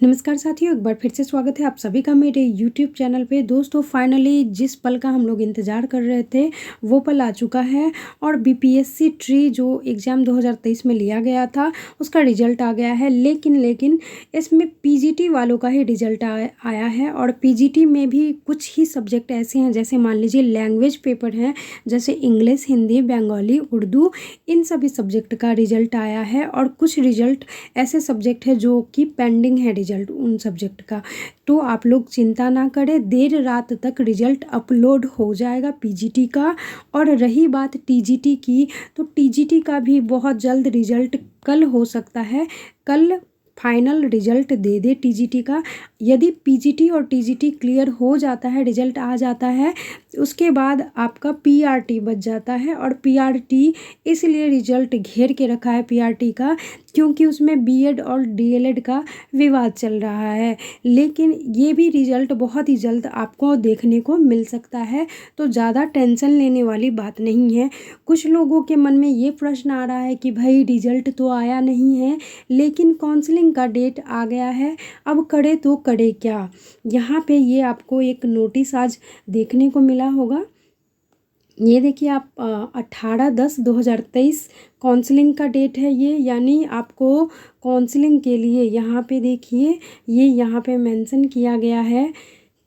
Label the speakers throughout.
Speaker 1: नमस्कार साथियों, एक बार फिर से स्वागत है आप सभी का मेरे YouTube चैनल पे। दोस्तों फाइनली जिस पल का हम लोग इंतज़ार कर रहे थे वो पल आ चुका है और BPSC ट्री जो एग्ज़ाम 2023 में लिया गया था उसका रिज़ल्ट आ गया है। लेकिन इसमें PGT वालों का ही रिज़ल्ट आया है और PGT में भी कुछ ही सब्जेक्ट ऐसे हैं, जैसे मान लीजिए लैंग्वेज पेपर हैं, जैसे इंग्लिश, हिंदी, बंगाली, उर्दू, इन सभी सब्जेक्ट का रिज़ल्ट आया है। और कुछ रिज़ल्ट ऐसे सब्जेक्ट है जो कि पेंडिंग है रिज़ल्ट उन सब्जेक्ट का। तो आप लोग चिंता ना करें, देर रात तक रिज़ल्ट अपलोड हो जाएगा PGT का। और रही बात TGT की, तो TGT का भी बहुत जल्द रिज़ल्ट कल हो सकता है। कल फाइनल रिज़ल्ट दे दे TGT का। यदि PGT और TGT क्लियर हो जाता है, रिज़ल्ट आ जाता है, उसके बाद आपका PRT बच जाता है। और PRT इसलिए रिज़ल्ट घेर के रखा है PRT का क्योंकि उसमें BEd और DLED का विवाद चल रहा है। लेकिन ये भी रिज़ल्ट बहुत ही जल्द आपको देखने को मिल सकता है, तो ज़्यादा टेंशन लेने वाली बात नहीं है। कुछ लोगों के मन में ये प्रश्न आ रहा है कि भाई रिज़ल्ट तो आया नहीं है लेकिन काउंसलिंग का डेट आ गया है, अब करे तो करे क्या। यहाँ पे ये आपको एक नोटिस आज देखने को मिला होगा। ये देखिए आप 18/10/2023 काउंसलिंग का डेट है ये, यानी आपको काउंसलिंग के लिए यहाँ पे देखिए, ये यहाँ पे मेंशन किया गया है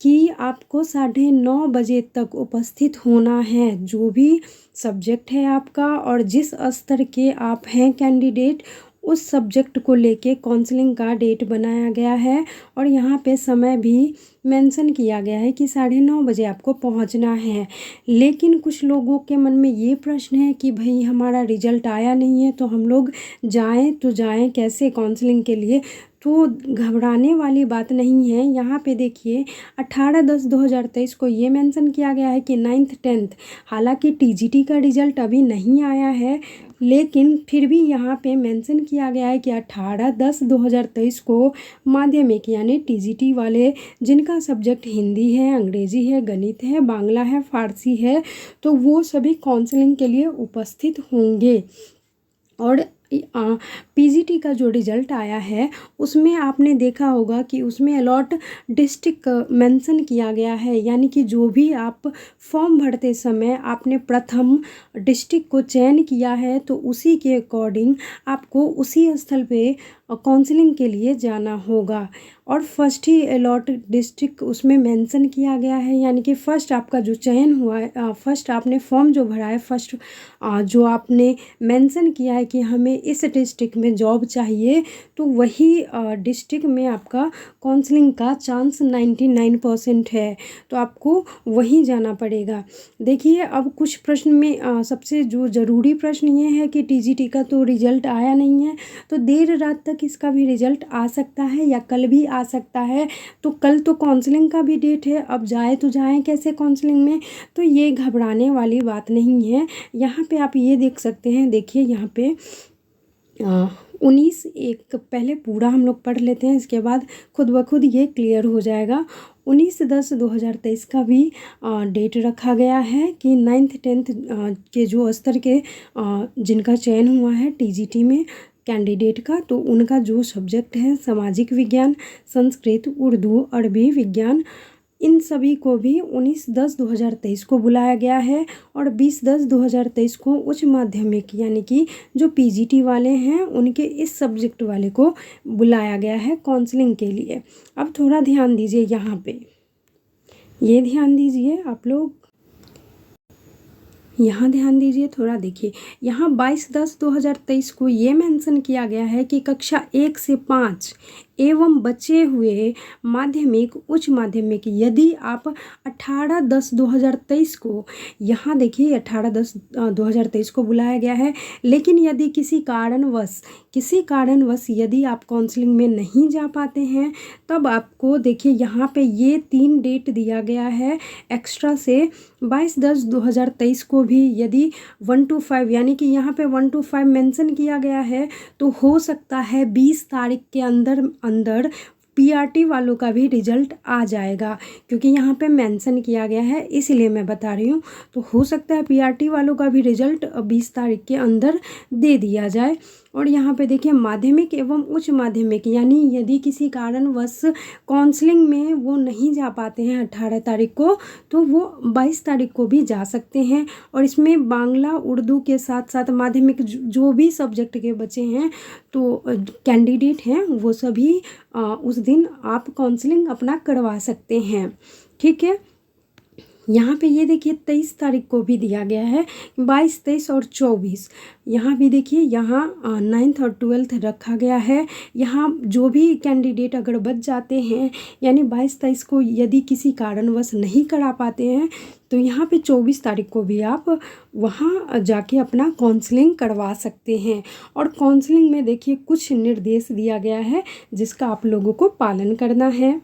Speaker 1: कि आपको 9:30 बजे तक उपस्थित होना है। जो भी सब्जेक्ट है आपका और जिस स्तर के आप हैं कैंडिडेट, उस सब्जेक्ट को लेके काउंसलिंग का डेट बनाया गया है। और यहाँ पे समय भी मेंशन किया गया है कि 9:30 बजे आपको पहुँचना है। लेकिन कुछ लोगों के मन में ये प्रश्न है कि भाई हमारा रिज़ल्ट आया नहीं है तो हम लोग जाएं तो जाएं कैसे काउंसलिंग के लिए। तो घबराने वाली बात नहीं है। यहाँ पे देखिए 18/10/2023 को ये मेंशन किया गया है कि 9th 10th, हालांकि TGT का रिज़ल्ट अभी नहीं आया है, लेकिन फिर भी यहाँ पे मेंशन किया गया है कि 18/10/2023 को माध्यमिक यानी TGT वाले जिनका सब्जेक्ट हिंदी है, अंग्रेज़ी है, गणित है, बांग्ला है, फारसी है, तो वो सभी काउंसलिंग के लिए उपस्थित होंगे। और PGT का जो रिज़ल्ट आया है उसमें आपने देखा होगा कि उसमें अलॉट डिस्ट्रिक्ट मेंशन किया गया है, यानी कि जो भी आप फॉर्म भरते समय आपने प्रथम डिस्ट्रिक्ट को चयन किया है तो उसी के अकॉर्डिंग आपको उसी स्थल पे काउंसलिंग के लिए जाना होगा। और फर्स्ट ही अलॉट डिस्ट्रिक्ट उसमें मेंशन किया गया है, यानी कि फ़र्स्ट आपका जो चयन हुआ है, फर्स्ट आपने फॉर्म जो भरा है, फर्स्ट जो आपने मेंशन किया है कि हमें इस डिस्ट्रिक्ट में जॉब चाहिए, तो वही डिस्ट्रिक्ट में आपका काउंसलिंग का चांस 99% है, तो आपको वहीं जाना पड़ेगा। देखिए अब कुछ प्रश्न में सबसे जो ज़रूरी प्रश्न ये है कि TGT का तो रिज़ल्ट आया नहीं है, तो देर रात तक इसका भी रिज़ल्ट आ सकता है या कल भी आ सकता है। तो कल तो काउंसलिंग का भी डेट है, अब जाए तो जाएं कैसे काउंसलिंग में। तो ये घबराने वाली बात नहीं है। यहाँ पे आप ये देख सकते हैं, देखिए यहाँ पे 19/1 पहले पूरा हम लोग पढ़ लेते हैं, इसके बाद खुद ब खुद ये क्लियर हो जाएगा। 19/10/2023 का भी डेट रखा गया है कि 9th 10th के जो स्तर के जिनका चयन हुआ है TGT में कैंडिडेट का, तो उनका जो सब्जेक्ट है सामाजिक विज्ञान, संस्कृत, उर्दू, अरबी, विज्ञान, इन सभी को भी 19/10/2023 को बुलाया गया है। और 20/10/2023 को उच्च माध्यमिक यानी कि जो PGT वाले हैं उनके इस सब्जेक्ट वाले को बुलाया गया है काउंसलिंग के लिए। अब थोड़ा ध्यान दीजिए, यहाँ पे ये ध्यान दीजिए आप लोग, यहाँ ध्यान दीजिए थोड़ा। देखिए यहाँ 22/10/2023 को ये मेंशन किया गया है कि कक्षा 1 से 5 एवं बचे हुए माध्यमिक, उच्च माध्यमिक, यदि आप 18/10/2023 को, यहाँ देखिए 18/10/2023 को बुलाया गया है, लेकिन यदि किसी कारणवश यदि आप काउंसलिंग में नहीं जा पाते हैं, तब आपको देखिए यहाँ पे ये 3 डेट दिया गया है एक्स्ट्रा से। 22/10/2023 को भी यदि 1 to 5 यानी कि यहाँ पे 1 to 5 मेंशन किया गया है, तो हो सकता है 20 तारीख के अंदर PRT वालों का भी रिजल्ट आ जाएगा, क्योंकि यहाँ पे मेंशन किया गया है इसलिए मैं बता रही हूँ। तो हो सकता है PRT वालों का भी रिजल्ट 20 तारीख के अंदर दे दिया जाए। और यहाँ पे देखिए माध्यमिक एवं उच्च माध्यमिक, यानी यदि किसी कारणवश काउंसलिंग में वो नहीं जा पाते हैं 18 तारीख को, तो वो 22 तारीख को भी जा सकते हैं। और इसमें बांग्ला उर्दू के साथ साथ माध्यमिक जो भी सब्जेक्ट के बच्चे हैं तो कैंडिडेट हैं वो सभी उस दिन आप काउंसलिंग अपना करवा सकते हैं। ठीक है, यहाँ पे ये देखिए 23 तारीख को भी दिया गया है, 22, 23 और 24। यहाँ भी देखिए, यहाँ 9th और 12th रखा गया है। यहाँ जो भी कैंडिडेट अगर बच जाते हैं, यानी 22, 23 को यदि किसी कारणवश नहीं करा पाते हैं, तो यहाँ पे 24 तारीख को भी आप वहाँ जाके अपना काउंसलिंग करवा सकते हैं। और काउंसलिंग में देखिए कुछ निर्देश दिया गया है जिसका आप लोगों को पालन करना है।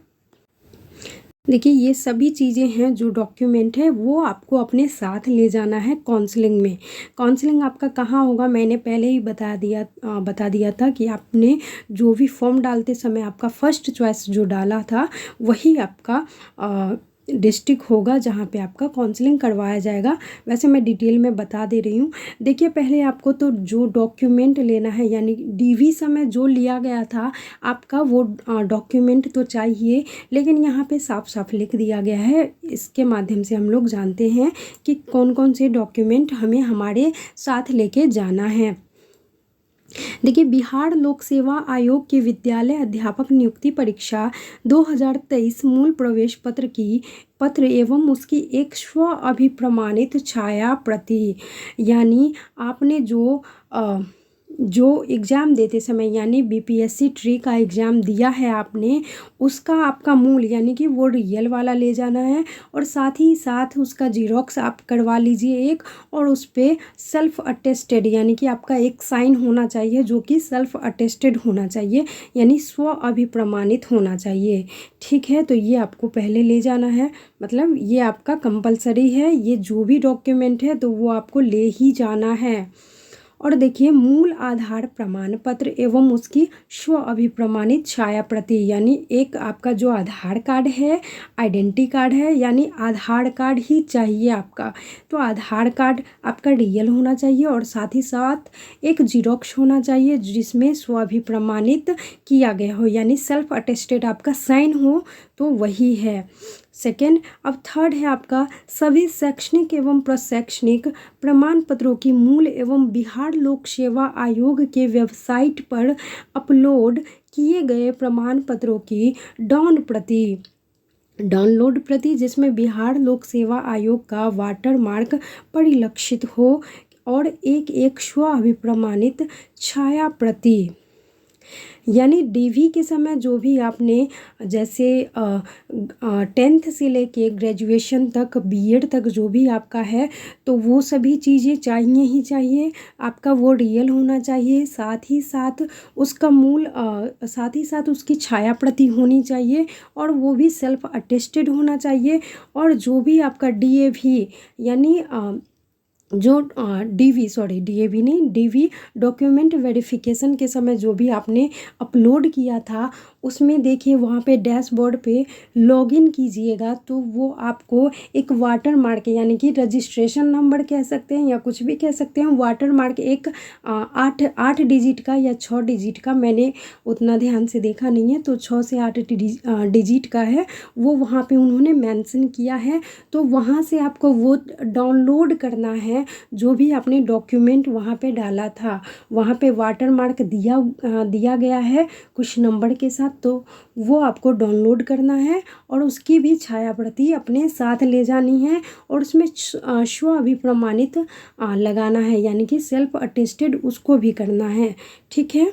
Speaker 1: देखिए ये सभी चीज़ें हैं, जो डॉक्यूमेंट है वो आपको अपने साथ ले जाना है काउंसलिंग में। काउंसलिंग आपका कहाँ होगा, मैंने पहले ही बता दिया था कि आपने जो भी फॉर्म डालते समय आपका फर्स्ट चॉइस जो डाला था वही आपका डिस्ट्रिक्ट होगा जहाँ पे आपका काउंसलिंग करवाया जाएगा। वैसे मैं डिटेल में बता दे रही हूँ। देखिए पहले आपको तो जो डॉक्यूमेंट लेना है, यानी डीवी समय जो लिया गया था आपका वो डॉक्यूमेंट तो चाहिए, लेकिन यहाँ पे साफ साफ लिख दिया गया है। इसके माध्यम से हम लोग जानते हैं कि कौन कौन से डॉक्यूमेंट हमें हमारे साथ लेके जाना है। देखिए बिहार लोक सेवा आयोग के विद्यालय अध्यापक नियुक्ति परीक्षा 2023 मूल प्रवेश पत्र एवं उसकी एक स्व अभिप्रमाणित छाया प्रति, यानी आपने जो एग्ज़ाम देते समय, यानी बीपीएससी ट्री का एग्ज़ाम दिया है आपने, उसका आपका मूल यानी कि वो रियल वाला ले जाना है। और साथ ही साथ उसका जीरोक्स आप करवा लीजिए एक, और उस पर सेल्फ अटेस्टेड यानी कि आपका एक साइन होना चाहिए जो कि सेल्फ अटेस्टेड होना चाहिए, यानी स्व अभिप्रमाणित होना चाहिए। ठीक है, तो ये आपको पहले ले जाना है, मतलब ये आपका कंपलसरी है। ये जो भी डॉक्यूमेंट है तो वो आपको ले ही जाना है। और देखिए मूल आधार प्रमाण पत्र एवं उसकी स्व अभिप्रमाणित छाया प्रति, यानी एक आपका जो आधार कार्ड है, आइडेंटिटी कार्ड है, यानी आधार कार्ड ही चाहिए आपका। तो आधार कार्ड आपका रियल होना चाहिए और साथ ही साथ एक जीरोक्स होना चाहिए जिसमें स्व अभिप्रमाणित किया गया हो, यानी सेल्फ अटेस्टेड आपका साइन हो, तो वही है। सेकेंड, अब थर्ड है आपका सभी शैक्षणिक एवं प्रशैक्षणिक प्रमाण पत्रों की मूल एवं बिहार लोक सेवा आयोग के वेबसाइट पर अपलोड किए गए प्रमाण पत्रों की डाउनलोड प्रति जिसमें बिहार लोक सेवा आयोग का वाटरमार्क परिलक्षित हो, और एक स्व अभिप्रमाणित छाया प्रति, यानी डीवी के समय जो भी आपने जैसे 10th से लेके ग्रेजुएशन तक, बीएड तक जो भी आपका है, तो वो सभी चीज़ें चाहिए ही चाहिए। आपका वो रियल होना चाहिए, साथ ही साथ उसका मूल साथ ही साथ उसकी छाया प्रति होनी चाहिए, और वो भी सेल्फ अटेस्टेड होना चाहिए। और जो भी आपका डीएवी यानी जो डीवी डॉक्यूमेंट वेरिफिकेशन के समय जो भी आपने अपलोड किया था, उसमें देखिए वहाँ पे डैशबोर्ड पे लॉगिन कीजिएगा तो वो आपको एक वाटरमार्क यानी कि रजिस्ट्रेशन नंबर कह सकते हैं या कुछ भी कह सकते हैं, वाटरमार्क एक 8 डिजिट का या 6 डिजिट का, मैंने उतना ध्यान से देखा नहीं है, तो 6 से 8 डिजिट का है, वो वहाँ पे उन्होंने मेंशन किया है। तो वहाँ से आपको वो डाउनलोड करना है जो भी आपने डॉक्यूमेंट वहाँ पे डाला था, वहाँ पे वाटरमार्क दिया गया है कुछ नंबर के साथ, तो वो आपको डाउनलोड करना है और उसकी भी छाया प्रति अपने साथ ले जानी है, और उसमें स्व अभिप्रमाणित लगाना है, यानी कि सेल्फ अटेस्टेड उसको भी करना है। ठीक है,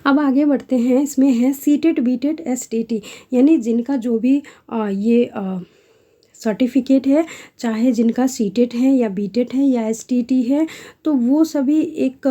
Speaker 1: अब आगे बढ़ते हैं। इसमें है सीटेट, बीटेट, एसटीटी, यानी जिनका जो भी ये सर्टिफिकेट है, चाहे जिनका सीटेट है या बीटेट है या एसटीटी है, तो वो सभी एक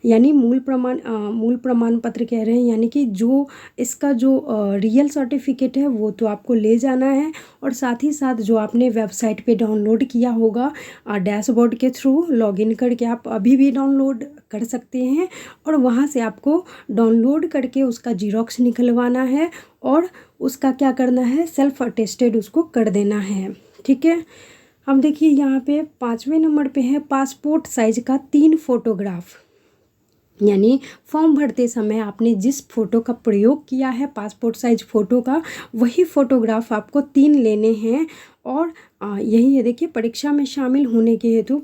Speaker 1: यानी मूल प्रमाण पत्र कह रहे हैं, यानी कि जो इसका जो रियल सर्टिफिकेट है वो तो आपको ले जाना है, और साथ ही साथ जो आपने वेबसाइट पे डाउनलोड किया होगा डैशबोर्ड के थ्रू लॉगिन करके, आप अभी भी डाउनलोड कर सकते हैं, और वहाँ से आपको डाउनलोड करके उसका जीरोक्स निकलवाना है और उसका क्या करना है, सेल्फ अटेस्टेड उसको कर देना है। ठीक है, अब देखिए यहाँ पे 5वें नंबर पे है पासपोर्ट साइज का 3 फोटोग्राफ, यानी फॉर्म भरते समय आपने जिस फ़ोटो का प्रयोग किया है पासपोर्ट साइज फ़ोटो का, वही फ़ोटोग्राफ आपको 3 लेने हैं। और यही है, देखिए परीक्षा में शामिल होने के हेतु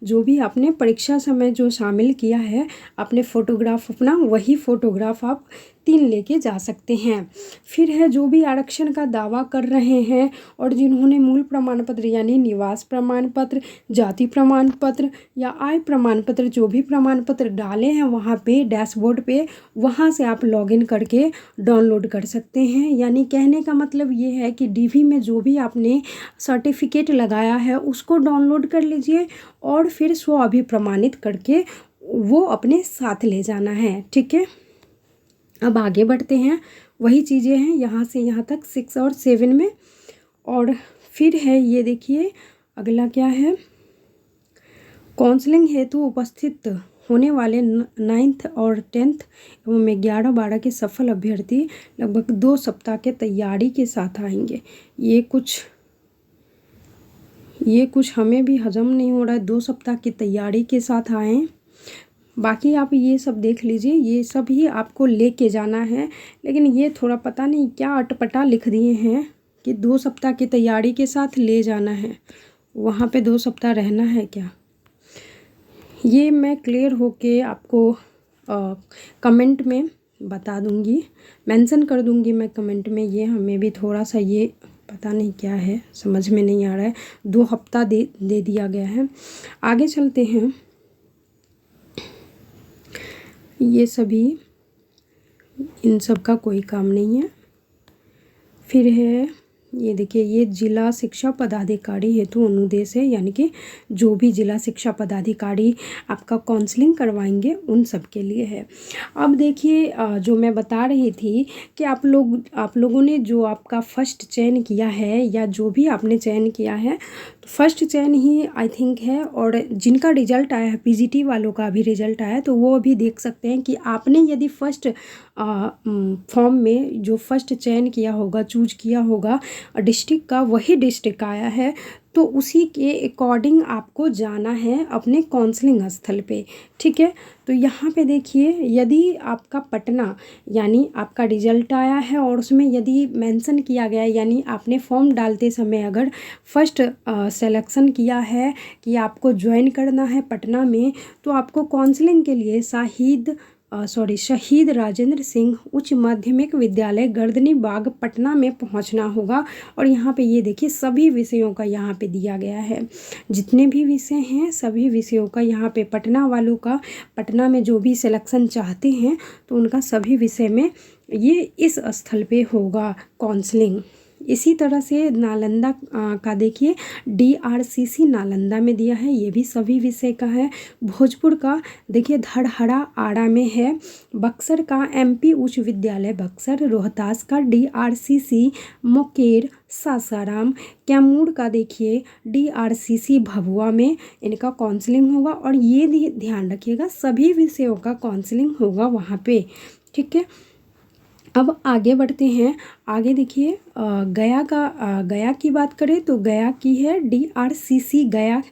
Speaker 1: जो भी आपने परीक्षा समय जो शामिल किया है आपने फ़ोटोग्राफ अपना, वही फ़ोटोग्राफ आप 3 लेके जा सकते हैं। फिर है जो भी आरक्षण का दावा कर रहे हैं और जिन्होंने मूल प्रमाण पत्र यानी निवास प्रमाण पत्र, जाति प्रमाण पत्र या आय प्रमाण पत्र, जो भी प्रमाण पत्र डाले हैं वहाँ पे डैशबोर्ड पे, वहाँ से आप लॉगिन करके डाउनलोड कर सकते हैं। यानी कहने का मतलब ये है कि डीवी में जो भी आपने सर्टिफिकेट लगाया है उसको डाउनलोड कर लीजिए और फिर स्व अभिप्रमाणित करके वो अपने साथ ले जाना है। ठीक है, अब आगे बढ़ते हैं। वही चीज़ें हैं यहाँ से यहाँ तक 6 और 7 में। और फिर है ये देखिए अगला क्या है, काउंसलिंग हेतु उपस्थित होने वाले 9th और 10th एवं 11-12 के सफल अभ्यर्थी लगभग 2 सप्ताह के तैयारी के साथ आएंगे। ये कुछ हमें भी हजम नहीं हो रहा है, 2 सप्ताह की तैयारी के साथ आएँ। बाकी आप ये सब देख लीजिए, ये सब ही आपको लेके जाना है। लेकिन ये थोड़ा पता नहीं क्या अटपटा लिख दिए हैं कि 2 सप्ताह की तैयारी के साथ ले जाना है, वहाँ पे 2 सप्ताह रहना है क्या? ये मैं क्लियर होके आपको कमेंट में बता दूँगी, मेंशन कर दूँगी मैं कमेंट में। ये हमें भी थोड़ा सा ये पता नहीं क्या है, समझ में नहीं आ रहा है, 2 हफ्ता दे दिया गया है। आगे चलते हैं। ये सभी, इन सब का कोई काम नहीं है। फिर है ये देखिए, ये जिला शिक्षा पदाधिकारी हेतु अनुदेश है, यानी कि जो भी जिला शिक्षा पदाधिकारी आपका काउंसलिंग करवाएंगे उन सब के लिए है। अब देखिए जो मैं बता रही थी कि आप लोगों ने जो आपका फर्स्ट चयन किया है या जो भी आपने चयन किया है, तो फर्स्ट चयन ही आई थिंक है। और जिनका रिजल्ट आया है, पीजीटी वालों का भी रिजल्ट आया है, तो वो अभी देख सकते हैं कि आपने यदि फर्स्ट फॉर्म में जो फर्स्ट चयन किया होगा, चूज किया होगा डिस्ट्रिक्ट का, वही डिस्ट्रिक्ट आया है, तो उसी के अकॉर्डिंग आपको जाना है अपने काउंसलिंग स्थल पे। ठीक है, तो यहाँ पे देखिए यदि आपका पटना यानी आपका रिजल्ट आया है और उसमें यदि मेंशन किया गया है, यानी आपने फॉर्म डालते समय अगर फर्स्ट सिलेक्शन किया है कि आपको ज्वाइन करना है पटना में, तो आपको काउंसलिंग के लिए शहीद राजेंद्र सिंह उच्च माध्यमिक विद्यालय गर्दनी बाग पटना में पहुंचना होगा। और यहाँ पे ये देखिए सभी विषयों का यहाँ पे दिया गया है, जितने भी विषय हैं सभी विषयों का यहाँ पे, पटना वालों का, पटना में जो भी सिलेक्शन चाहते हैं तो उनका सभी विषय में ये इस स्थल पे होगा काउंसलिंग। इसी तरह से नालंदा का देखिए DRCC नालंदा में दिया है, ये भी सभी विषय का है। भोजपुर का देखिए धड़हरा आड़ा में है। बक्सर का MP उच्च विद्यालय बक्सर। रोहतास का DRCC मुकेर सासाराम। कैमूर का देखिए DRCC भभुआ में इनका काउंसलिंग होगा। और ये ध्यान रखिएगा सभी विषयों का काउंसलिंग होगा वहाँ पे। ठीक है, अब आगे बढ़ते हैं। आगे देखिए गया की बात करें तो गया की है DRCC गया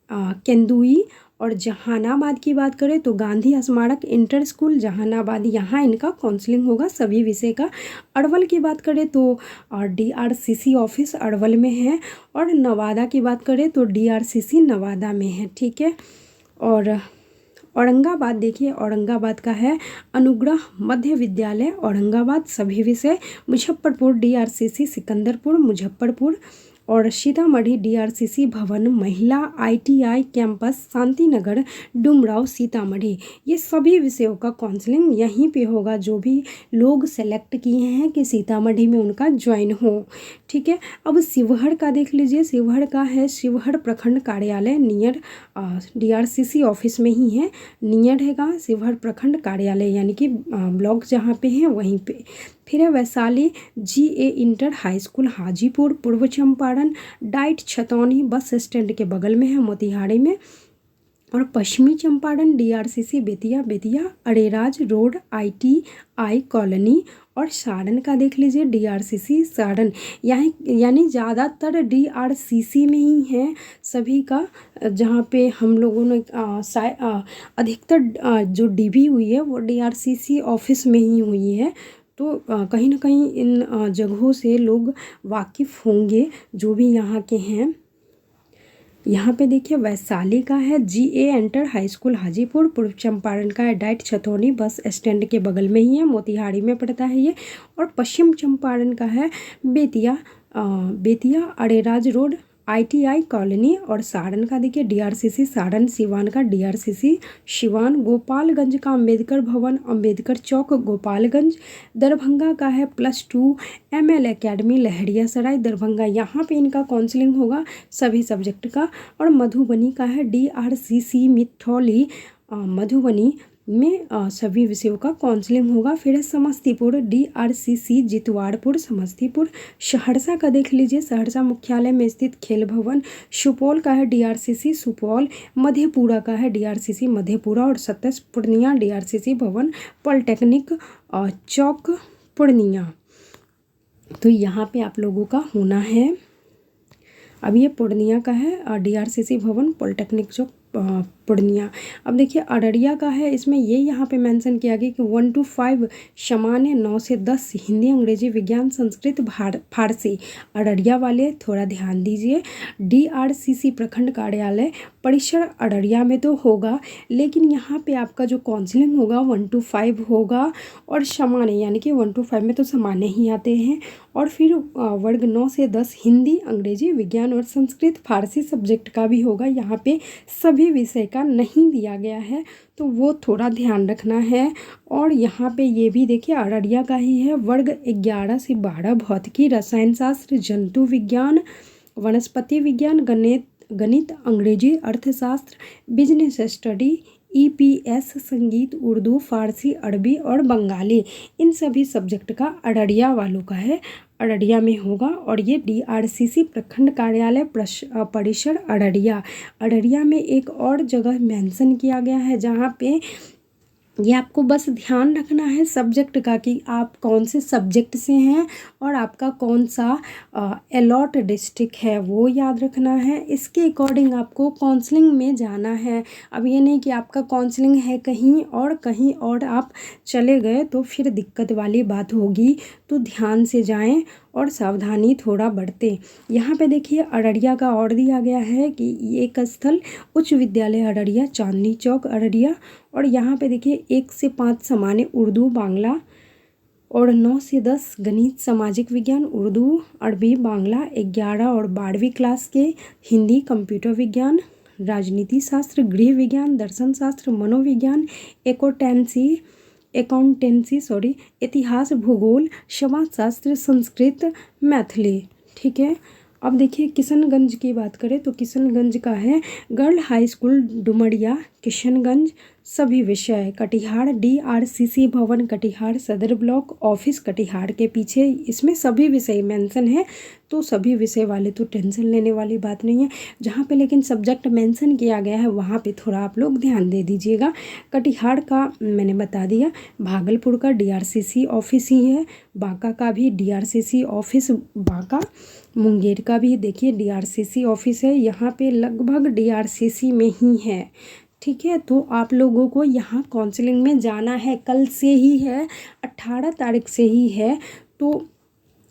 Speaker 1: केंदुई। और जहानाबाद की बात करें तो गांधी स्मारक इंटर स्कूल जहानाबाद, यहाँ इनका काउंसलिंग होगा सभी विषय का। अरवल की बात करें तो DRCC ऑफिस अरवल में है। और नवादा की बात करें तो DRCC नवादा में है। ठीक है, और औरंगाबाद देखिए औरंगाबाद का है अनुग्रह मध्य विद्यालय औरंगाबाद सभी विषय। मुजफ्फरपुर DRCC सिकंदरपुर मुजफ्फरपुर। और सीतामढ़ी DRCC भवन महिला ITI कैंपस शांतिनगर डुमराव सीतामढ़ी। ये सभी विषयों का काउंसलिंग यहीं पे होगा, जो भी लोग सेलेक्ट किए हैं कि सीतामढ़ी में उनका ज्वाइन हो। ठीक है, अब शिवहर का देख लीजिए। शिवहर का है शिवहर प्रखंड कार्यालय नियर DRCC ऑफिस में ही है, नियर हैगा शिवहर प्रखंड कार्यालय, यानी कि ब्लॉक जहाँ पे हैं वहीं पे। फिर है Vaishali GA inter high school Hajipur. पूर्व Champaran diet Chhatauni bus stand के बगल में है मोतिहारी में। और पश्चिमी Champaran DRCC Bettiah, Bettiah Areraj road ITI colony. और सारण का देख लीजिए डीआरसीसी सारण, यानी ज़्यादातर डीआरसीसी में ही है सभी का, जहाँ पे हम लोगों ने अधिकतर जो डीबी हुई है वो डीआरसीसी ऑफिस में ही हुई है। तो कहीं ना कहीं इन जगहों से लोग वाकिफ़ होंगे जो भी यहाँ के हैं। यहाँ पे देखिए वैशाली का है जीए एंटर हाई स्कूल हाजीपुर। पूर्व चंपारण का है डाइट छतौनी बस स्टैंड के बगल में ही है, मोतिहारी में पड़ता है ये। और पश्चिम चंपारण का है Bettiah, Bettiah Areraj road ITI colony. और सारण का देखिए डीआरसीसी सारण, सिवान का डीआरसीसी सिवान, गोपालगंज का अम्बेडकर भवन अम्बेडकर चौक गोपालगंज। दरभंगा का है +2 एमएल एकेडमी लहरियासराय दरभंगा, यहाँ पे इनका काउंसलिंग होगा सभी सब्जेक्ट का। और मधुबनी का है डीआरसीसी मिथौली मधुबनी में सभी विषयों का काउंसलिंग होगा। फिर है समस्तीपुर डीआरसीसी जितवाड़पुर समस्तीपुर। सहरसा का देख लीजिए सहरसा मुख्यालय में स्थित खेल भवन। सुपौल का है डीआरसीसी सुपौल। मधेपुरा का है डीआरसीसी मधेपुरा। और सत्ताईस पूर्णिया डीआरसीसी भवन पॉलिटेक्निक चौक पूर्णिया। तो यहाँ पे आप लोगों का होना है। अब ये पूर्णिया का है डीआरसीसी भवन पॉलिटेक्निक चौक पूर्णिया। अब देखिए अररिया का है, इसमें ये यहाँ पे मेंशन किया गया कि 1 to 5 समान है, 9 से 10 हिंदी अंग्रेजी विज्ञान संस्कृत फारसी। अररिया वाले थोड़ा ध्यान दीजिए। डीआरसीसी प्रखंड कार्यालय परिसर अररिया में तो होगा, लेकिन यहाँ पे आपका जो काउंसलिंग होगा 1 to 5 होगा। और सामान्य यानी कि 1 to 5 में तो सामान्य ही आते हैं। और फिर वर्ग 9 से 10 हिंदी अंग्रेजी विज्ञान और संस्कृत फारसी सब्जेक्ट का भी होगा। यहाँ पे सभी विषय का नहीं दिया गया है, तो वो थोड़ा ध्यान रखना है। और यहाँ पे ये भी देखिए अररिया का ही है। वर्ग 11 से 12 भौतिकी रसायन शास्त्र जंतु विज्ञान वनस्पति विज्ञान गणित अंग्रेजी अर्थशास्त्र बिजनेस स्टडी ईपीएस संगीत उर्दू फारसी अरबी और बंगाली, इन सभी सब्जेक्ट का अररिया वालों का है, अररिया में होगा। और ये डीआरसीसी प्रखंड कार्यालय परिसर अररिया में एक और जगह मेंशन किया गया है, जहाँ पे ये आपको बस ध्यान रखना है सब्जेक्ट का कि आप कौन से सब्जेक्ट से हैं और आपका कौन सा अलॉट डिस्ट्रिक्ट है वो याद रखना है। इसके अकॉर्डिंग आपको काउंसलिंग में जाना है। अब ये नहीं कि आपका काउंसलिंग है कहीं और आप चले गए तो फिर दिक्कत वाली बात होगी। तो ध्यान से जाएं और सावधानी थोड़ा बरतें। यहाँ पे देखिए अररिया का और दिया गया है कि एक स्थल उच्च विद्यालय अररिया चांदनी चौक अररिया। और यहाँ पे देखिए 1 से 5 सामान्य उर्दू बांग्ला और 9 से 10 गणित सामाजिक विज्ञान उर्दू अरबी बांग्ला। 11 और 12वीं क्लास के हिंदी कंप्यूटर विज्ञान राजनीति शास्त्र गृह विज्ञान दर्शन शास्त्र मनोविज्ञान अकाउंटेंसी इतिहास भूगोल समाजशास्त्र संस्कृत मैथिली। ठीक है। अब देखिए किशनगंज की बात करें तो किशनगंज का है girl high school Dumaria Kishanganj सभी विषय। कटिहार डीआरसीसी भवन कटिहार सदर ब्लॉक ऑफिस कटिहार के पीछे, इसमें सभी विषय मेंशन है। तो सभी विषय वाले तो टेंशन लेने वाली बात नहीं है। जहाँ पे लेकिन सब्जेक्ट मेंशन किया गया है वहाँ पे थोड़ा आप लोग ध्यान दे दीजिएगा। कटिहार का मैंने बता दिया। भागलपुर का डीआरसीसी ऑफिस ही है। बांका का भी डीआरसीसी ऑफिस बांका। मुंगेर का भी देखिए डीआरसीसी ऑफिस है। यहाँ पे लगभग डीआरसीसी में ही है। ठीक है। तो आप लोगों को यहाँ काउंसलिंग में जाना है, कल से ही है, 18 तारीख से ही है। तो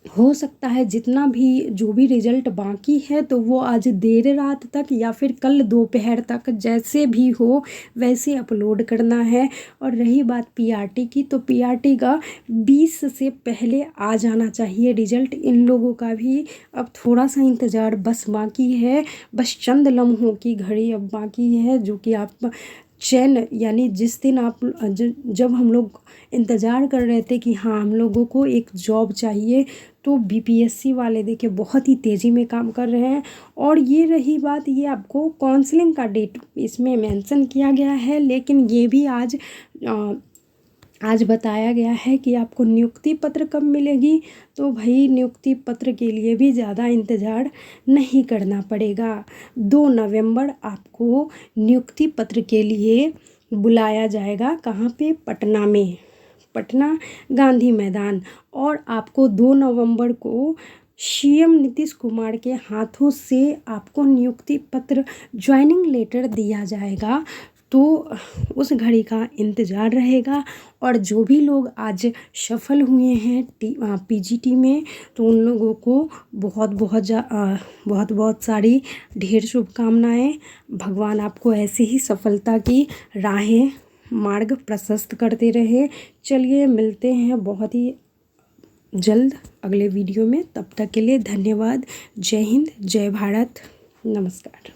Speaker 1: हो सकता है जितना भी जो भी रिजल्ट बाकी है तो वो आज देर रात तक या फिर कल दोपहर तक जैसे भी हो वैसे अपलोड करना है। और रही बात पीआरटी की, तो पीआरटी का 20 से पहले आ जाना चाहिए रिजल्ट। इन लोगों का भी अब थोड़ा सा इंतज़ार बस बाकी है, बस चंद लम्हों की घड़ी अब बाकी है, जो कि आप चैन यानी जिस दिन आप जब हम लोग इंतज़ार कर रहे थे कि हाँ हम लोगों को एक जॉब चाहिए, तो बीपीएससी वाले देखिए बहुत ही तेज़ी में काम कर रहे हैं। और ये रही बात, ये आपको काउंसलिंग का डेट इसमें मेंशन किया गया है, लेकिन ये भी आज आज बताया गया है कि आपको नियुक्ति पत्र कब मिलेगी, तो भाई नियुक्ति पत्र के लिए भी ज़्यादा इंतज़ार नहीं करना पड़ेगा। 2 नवंबर आपको नियुक्ति पत्र के लिए बुलाया जाएगा। कहाँ पे? पटना में, पटना गांधी मैदान। और आपको 2 नवंबर को सीएम नीतीश कुमार के हाथों से आपको नियुक्ति पत्र, ज्वाइनिंग लेटर दिया जाएगा। तो उस घड़ी का इंतज़ार रहेगा। और जो भी लोग आज सफल हुए हैं पीजीटी में, तो उन लोगों को बहुत बहुत सारी ढेर शुभकामनाएं। भगवान आपको ऐसे ही सफलता की राहें, मार्ग प्रशस्त करते रहे। चलिए मिलते हैं बहुत ही जल्द अगले वीडियो में। तब तक के लिए धन्यवाद। जय हिंद, जय भारत, नमस्कार।